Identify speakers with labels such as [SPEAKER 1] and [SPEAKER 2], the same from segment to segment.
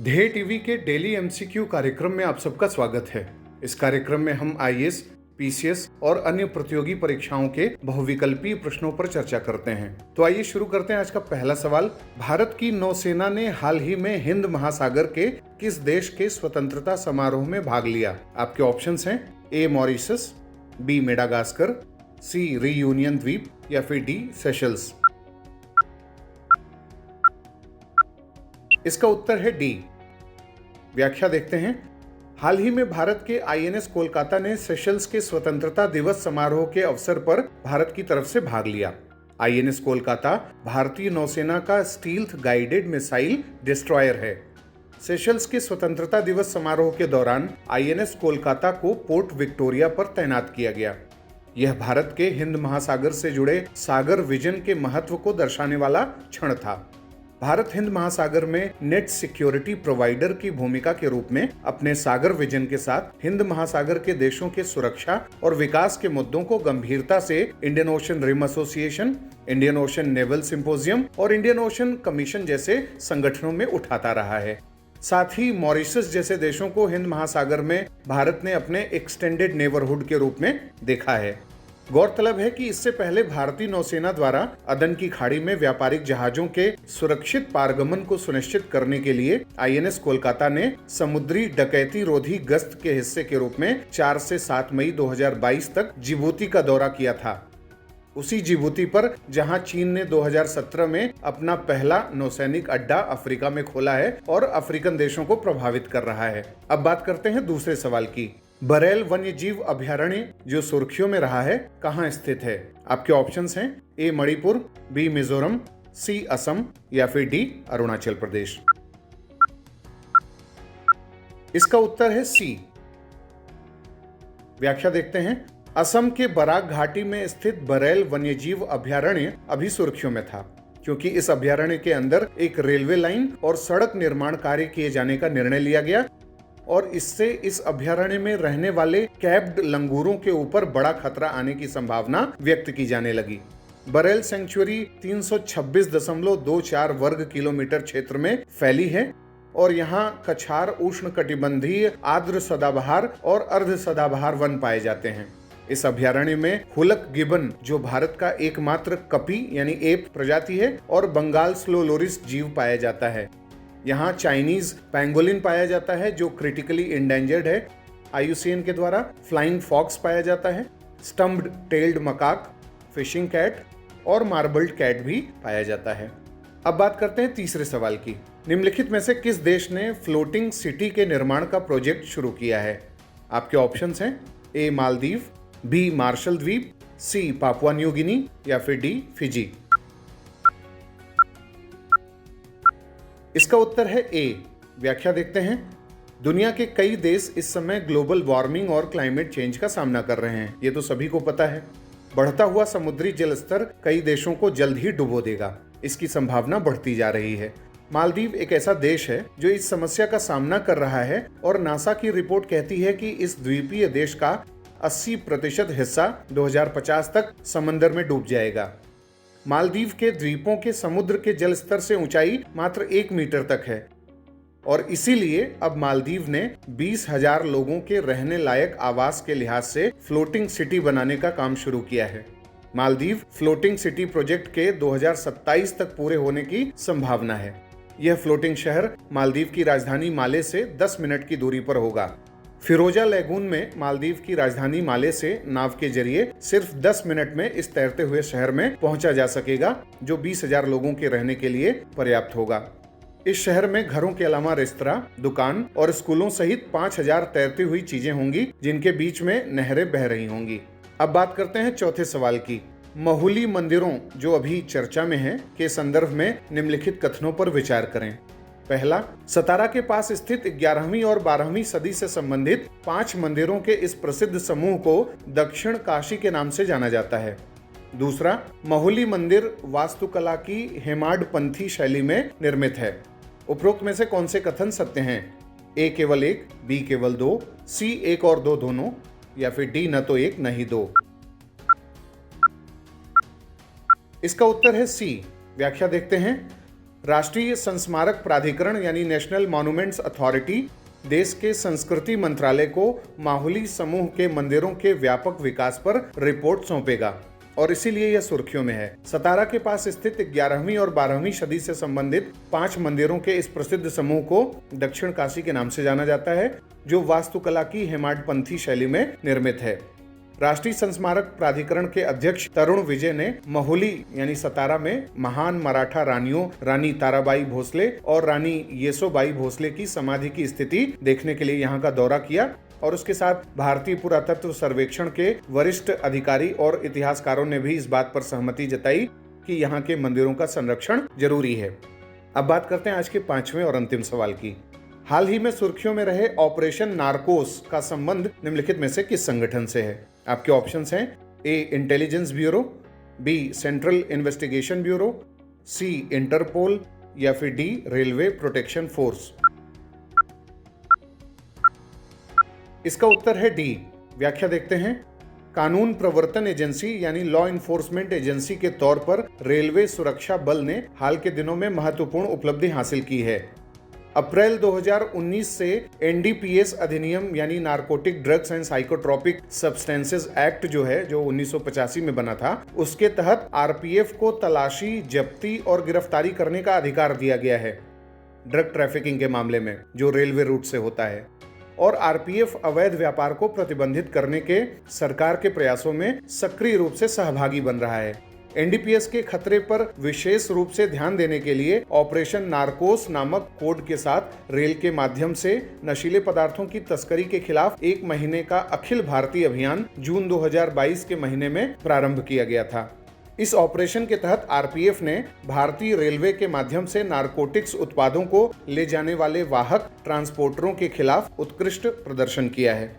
[SPEAKER 1] ध्येय टीवी के daily MCQ कार्यक्रम में आप सबका स्वागत है। इस कार्यक्रम में हम आईएएस, पीसीएस और अन्य प्रतियोगी परीक्षाओं के बहुविकल्पीय प्रश्नों पर चर्चा करते हैं। तो आइए शुरू करते हैं। आज का पहला सवाल, भारत की नौसेना ने हाल ही में हिंद महासागर के किस देश के स्वतंत्रता समारोह में भाग लिया? आपके ऑप्शंस हैं ए मॉरिशस, बी मेडागास्कर, सी रीयूनियन द्वीप या फिर डी सेशल्स। इसका उत्तर है डी। व्याख्या देखते हैं। हाल ही में भारत के आईएनएस कोलकाता ने सेशल्स के स्वतंत्रता दिवस समारोह के अवसर पर भारत की तरफ से भाग लिया। आईएनएस कोलकाता भारतीय नौसेना का स्टील्थ गाइडेड मिसाइल डिस्ट्रॉयर है। सेशल्स के स्वतंत्रता दिवस समारोह के दौरान आईएनएस कोलकाता को पोर्ट विक्टोरिया पर तैनात किया गया। यह भारत के हिंद महासागर से जुड़े सागर विजन के महत्व को दर्शाने वाला क्षण था। भारत हिंद महासागर में नेट सिक्योरिटी प्रोवाइडर की भूमिका के रूप में अपने सागर विजन के साथ हिंद महासागर के देशों के सुरक्षा और विकास के मुद्दों को गंभीरता से Indian ocean rim association, Indian ocean naval symposium और इंडियन ओशन कमीशन जैसे संगठनों में उठाता रहा है। साथ ही मॉरिशस जैसे देशों को हिंद महासागर में भारत ने अपने एक्सटेंडेड नेबरहुड के रूप में देखा है। गौरतलब है कि इससे पहले भारतीय नौसेना द्वारा अदन की खाड़ी में व्यापारिक जहाजों के सुरक्षित पारगमन को सुनिश्चित करने के लिए आईएनएस कोलकाता ने समुद्री डकैती रोधी गश्त के हिस्से के रूप में 4 से 7 मई 2022 तक जिबूती का दौरा किया था। उसी जिबूती पर जहां चीन ने 2017 में अपना पहला नौसैनिक अड्डा अफ्रीका में खोला है और अफ्रीकन देशों को प्रभावित कर रहा है। अब बात करते हैं दूसरे सवाल की। बरेल वन्यजीव अभयारण्य जो सुर्खियों में रहा है, कहां स्थित है? आपके ऑप्शंस हैं ए मणिपुर, बी मिजोरम, सी असम या फिर डी अरुणाचल प्रदेश। इसका उत्तर है सी। व्याख्या देखते हैं। असम के बराक घाटी में स्थित बरेल वन्यजीव अभयारण्य अभी सुर्खियों में था, क्योंकि इस अभयारण्य के अंदर एक रेलवे लाइन और सड़क निर्माण कार्य किए जाने का निर्णय लिया गया और इससे इस अभयारण्य में रहने वाले कैप्ड लंगूरों के ऊपर बड़ा खतरा आने की संभावना व्यक्त की जाने लगी। बरेल सेंचुरी 326.24 वर्ग किलोमीटर क्षेत्र में फैली है और यहाँ कछार उष्णकटिबंधीय आर्द्र सदाबहार और अर्ध सदाबहार वन पाए जाते हैं। इस अभयारण्य में हुलक गिबन जो भारत का एकमात्र कपी यानी एप प्रजाति है और बंगाल स्लो लोरिस जीव पाया जाता है। यहाँ चाइनीज पैंगोलिन पाया जाता है जो क्रिटिकली इंडेंजर्ड है आईयूसीएन के द्वारा। फ्लाइंग फॉक्स पाया जाता है, stumped tailed macaque, fishing cat और मार्बल्ड कैट भी पाया जाता है। अब बात करते हैं तीसरे सवाल की। निम्नलिखित में से किस देश ने फ्लोटिंग सिटी के निर्माण का प्रोजेक्ट शुरू किया है? आपके ऑप्शंस हैं ए मालदीव, बी मार्शल द्वीप, सी पापुआ न्यू गिनी या फिर डी फिजी। इसका उत्तर है ए। व्याख्या देखते हैं। दुनिया के कई देश इस समय ग्लोबल वार्मिंग और क्लाइमेट चेंज का सामना कर रहे हैं, ये तो सभी को पता है। बढ़ता हुआ समुद्री जल स्तर कई देशों को जल्द ही डुबो देगा, इसकी संभावना बढ़ती जा रही है। मालदीव एक ऐसा देश है जो इस समस्या का सामना कर रहा है और नासा की रिपोर्ट कहती है कि इस द्वीपीय देश का 80% हिस्सा 2050 तक समंदर में डूब जाएगा। मालदीव के द्वीपों के समुद्र के जल स्तर से ऊंचाई मात्र 1 मीटर तक है और इसीलिए अब मालदीव ने 20,000 लोगों के रहने लायक आवास के लिहाज से फ्लोटिंग सिटी बनाने का काम शुरू किया है। मालदीव फ्लोटिंग सिटी प्रोजेक्ट के 2027 तक पूरे होने की संभावना है। यह फ्लोटिंग शहर मालदीव की राजधानी माले से 10 मिनट की दूरी पर होगा। फिरोजा लेगून में मालदीव की राजधानी माले से नाव के जरिए सिर्फ 10 मिनट में इस तैरते हुए शहर में पहुंचा जा सकेगा, जो 20,000 लोगों के रहने के लिए पर्याप्त होगा। इस शहर में घरों के अलावा रेस्तरां, दुकान और स्कूलों सहित 5,000 तैरती हुई चीजें होंगी, जिनके बीच में नहरें बह रही होंगी। अब बात करते हैं चौथे सवाल की। महुली मंदिरों जो अभी चर्चा में हैं के संदर्भ में निम्नलिखित कथनों पर विचार करें। पहला, सतारा के पास स्थित 11वीं और 12वीं सदी से संबंधित 5 मंदिरों के इस प्रसिद्ध समूह को दक्षिण काशी के नाम से जाना जाता है। दूसरा, महुली मंदिर वास्तुकला की हेमाडपंथी शैली में निर्मित है। उपरोक्त में से कौन से कथन सत्य हैं? ए केवल 1, बी केवल 2, सी 1 और 2 दोनों या फिर डी न तो 1 न ही 2। इसका उत्तर है सी। व्याख्या देखते हैं। राष्ट्रीय संस्मारक प्राधिकरण यानी नेशनल मॉन्यूमेंट्स अथॉरिटी देश के संस्कृति मंत्रालय को माहुली समूह के मंदिरों के व्यापक विकास पर रिपोर्ट सौंपेगा और इसीलिए यह सुर्खियों में है। सतारा के पास स्थित 11वीं और 12वीं सदी से संबंधित 5 मंदिरों के इस प्रसिद्ध समूह को दक्षिण काशी के नाम से जाना जाता है, जो वास्तुकला की हेमाडपंथी शैली में निर्मित है। राष्ट्रीय संस्मारक प्राधिकरण के अध्यक्ष तरुण विजय ने माहुली यानी सतारा में महान मराठा रानियों रानी ताराबाई भोसले और रानी येसोबाई भोसले की समाधि की स्थिति देखने के लिए यहाँ का दौरा किया और उसके साथ भारतीय पुरातत्व सर्वेक्षण के वरिष्ठ अधिकारी और इतिहासकारों ने भी इस बात पर सहमति जताई कि यहाँ के मंदिरों का संरक्षण जरूरी है। अब बात करते हैं आज के 5वें और अंतिम सवाल की। हाल ही में सुर्खियों में रहे ऑपरेशन नारकोस का संबंध निम्नलिखित में से किस संगठन से है? आपके ऑप्शंस हैं A intelligence bureau, B central investigation bureau, C interpol या फिर डी रेलवे प्रोटेक्शन फोर्स। इसका उत्तर है डी। व्याख्या देखते हैं। कानून प्रवर्तन एजेंसी यानी लॉ इन्फोर्समेंट एजेंसी के तौर पर रेलवे सुरक्षा बल ने हाल के दिनों में महत्वपूर्ण उपलब्धि हासिल की है। अप्रैल 2019 से एनडीपीएस अधिनियम यानी narcotic drugs and psychotropic substances act जो 1985 में बना था, उसके तहत आरपीएफ को तलाशी, जब्ती और गिरफ्तारी करने का अधिकार दिया गया है ड्रग ट्रैफिकिंग के मामले में जो रेलवे रूट से होता है। और आरपीएफ अवैध व्यापार को प्रतिबंधित करने के सरकार के प्रयासों में सक्रिय रूप से सहभागी बन रहा है। एनडीपीएस के खतरे पर विशेष रूप से ध्यान देने के लिए ऑपरेशन नारकोस नामक कोड के साथ रेल के माध्यम से नशीले पदार्थों की तस्करी के खिलाफ 1 महीने का अखिल भारतीय अभियान जून 2022 के महीने में प्रारंभ किया गया था। इस ऑपरेशन के तहत आरपीएफ ने भारतीय रेलवे के माध्यम से नारकोटिक्स उत्पादों को ले जाने वाले वाहक ट्रांसपोर्टरों के खिलाफ उत्कृष्ट प्रदर्शन किया है।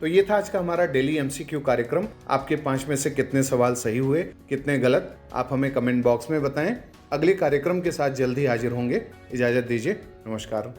[SPEAKER 1] तो ये था आज का हमारा डेली एमसीक्यू कार्यक्रम। आपके 5 में से कितने सवाल सही हुए, कितने गलत, आप हमें कमेंट बॉक्स में बताएं। अगले कार्यक्रम के साथ जल्दी हाजिर होंगे। इजाजत दीजिए। नमस्कार।